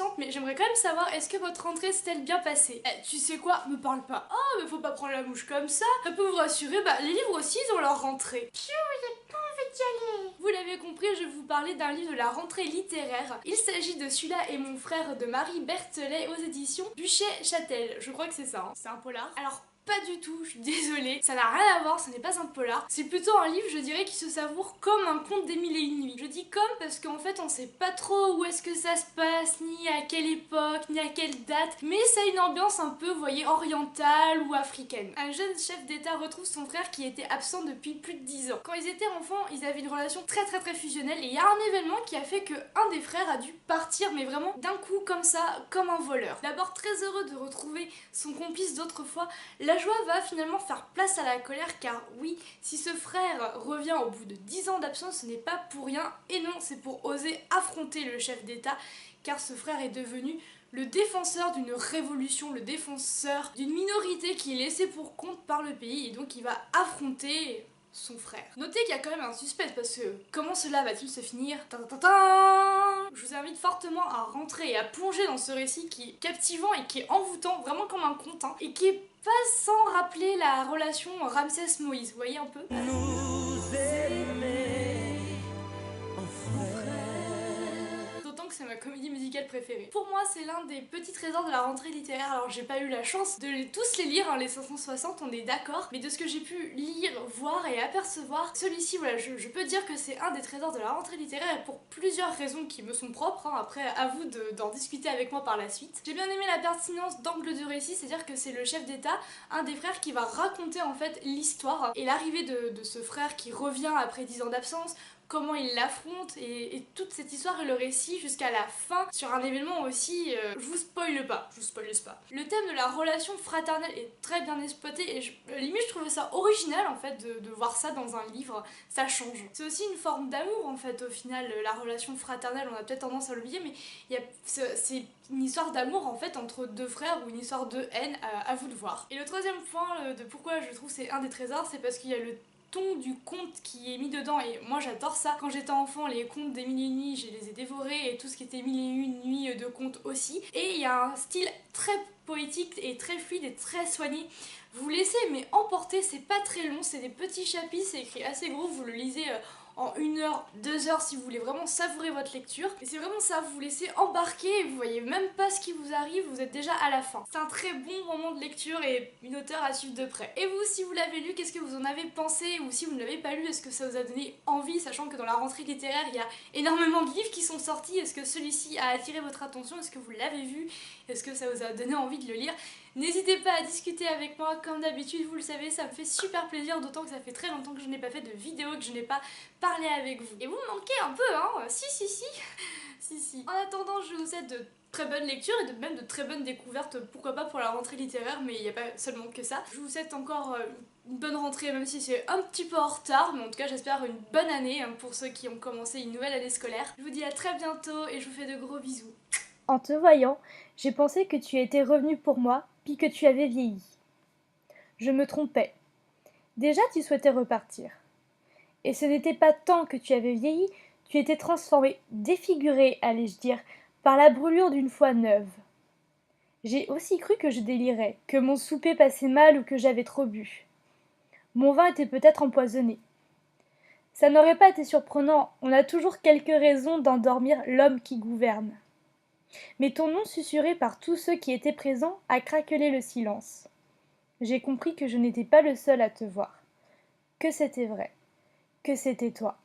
absente, mais j'aimerais quand même savoir, est-ce que votre rentrée s'est-elle bien passée? Tu sais quoi? Me parle pas. Oh, mais faut pas prendre la mouche comme ça. Ça peut vous rassurer, les livres aussi, ils ont leur rentrée. Vous l'avez compris, je vais vous parler d'un livre de la rentrée littéraire. Il s'agit de Celui-là et mon frère de Marie Berthelet aux éditions Buchet-Châtel. Je crois que c'est ça, hein. C'est un polar. Alors, pas du tout, je suis désolée, ça n'a rien à voir, ce n'est pas un polar. C'est plutôt un livre, je dirais, qui se savoure comme un conte des mille et une nuits. Je dis comme parce qu'en fait, on sait pas trop où est-ce que ça se passe, ni à quelle époque, ni à quelle date, mais ça a une ambiance un peu, vous voyez, orientale ou africaine. Un jeune chef d'État retrouve son frère qui était absent depuis plus de 10 ans. Quand ils étaient enfants, ils avaient une relation très fusionnelle et il y a un événement qui a fait que un des frères a dû partir, mais vraiment d'un coup comme ça, comme un voleur. D'abord très heureux de retrouver son complice d'autrefois, la joie va finalement faire place à la colère car oui, si ce frère revient au bout de 10 ans d'absence, ce n'est pas pour rien et non, c'est pour oser affronter le chef d'État car ce frère est devenu le défenseur d'une révolution, le défenseur d'une minorité qui est laissée pour compte par le pays et donc il va affronter son frère. Notez qu'il y a quand même un suspense parce que comment cela va-t-il se finir? Je vous invite fortement à rentrer et à plonger dans ce récit qui est captivant et qui est envoûtant, vraiment comme un conte, hein, et qui est pas sans rappeler la relation Ramsès-Moïse, vous voyez un peu? D'autant que c'est ma comédie musicale préférée. Pour moi, c'est l'un des petits trésors de la rentrée littéraire. Alors, j'ai pas eu la chance de tous les lire, hein, les 560, on est d'accord, mais de ce que j'ai pu lire, voir et apercevoir, celui-ci, voilà, je peux dire que c'est un des trésors de la rentrée littéraire et pour plusieurs raisons qui me sont propres, hein. Après, à vous d'en discuter avec moi par la suite. J'ai bien aimé la pertinence d'angle de récit, c'est-à-dire que c'est le chef d'État, un des frères qui va raconter en fait l'histoire et l'arrivée de ce frère qui revient après 10 ans d'absence, comment il l'affronte et toute cette histoire et le récit jusqu'à la fin sur un événement aussi, je vous spoile pas, je vous spoile pas. Le thème de la relation fraternelle est très bien exploité et limite je trouvais ça original en fait de voir ça dans un livre, ça change. C'est aussi une forme d'amour en fait au final, la relation fraternelle, on a peut-être tendance à l'oublier mais c'est une histoire d'amour en fait entre deux frères ou une histoire de haine, à vous de voir. Et le troisième point de pourquoi je trouve c'est un des trésors, c'est parce qu'il y a le ton du conte qui est mis dedans et moi j'adore ça. Quand j'étais enfant, les contes des mille et une nuits, je les ai dévorés et tout ce qui était mille et une nuits de contes aussi. Et il y a un style très poétique et très fluide et très soigné. Vous vous laissez mais emporter, c'est pas très long, c'est des petits chapitres, c'est écrit assez gros, vous le lisez en 1 heure, 2 heures si vous voulez vraiment savourer votre lecture. Et c'est vraiment ça, vous vous laissez embarquer et vous voyez même pas ce qui vous arrive, vous êtes déjà à la fin. C'est un très bon moment de lecture et une auteure à suivre de près. Et vous, si vous l'avez lu, qu'est-ce que vous en avez pensé? Ou si vous ne l'avez pas lu, est-ce que ça vous a donné envie, sachant que dans la rentrée littéraire, il y a énormément de livres qui sont sortis. Est-ce que celui-ci a attiré votre attention? Est-ce que vous l'avez vu? Est-ce que ça vous a donné envie de le lire? N'hésitez pas à discuter avec moi, comme d'habitude, vous le savez, ça me fait super plaisir, d'autant que ça fait très longtemps que je n'ai pas fait de vidéo, que je n'ai pas parlé avec vous. Et vous me manquez un peu, hein? Si. En attendant, je vous souhaite de très bonnes lectures et même de très bonnes découvertes, pourquoi pas pour la rentrée littéraire, mais il n'y a pas seulement que ça. Je vous souhaite encore une bonne rentrée, même si c'est un petit peu en retard, mais en tout cas j'espère une bonne année pour ceux qui ont commencé une nouvelle année scolaire. Je vous dis à très bientôt et je vous fais de gros bisous. En te voyant, j'ai pensé que tu étais revenu pour moi, puis que tu avais vieilli. Je me trompais. Déjà tu souhaitais repartir. Et ce n'était pas tant que tu avais vieilli, tu étais transformé, défiguré, allais-je dire, par la brûlure d'une foi neuve. J'ai aussi cru que je délirais, que mon souper passait mal ou que j'avais trop bu. Mon vin était peut-être empoisonné. Ça n'aurait pas été surprenant, on a toujours quelques raisons d'endormir l'homme qui gouverne. Mais ton nom susurré par tous ceux qui étaient présents a craquelé le silence. J'ai compris que je n'étais pas le seul à te voir, que c'était vrai, que c'était toi.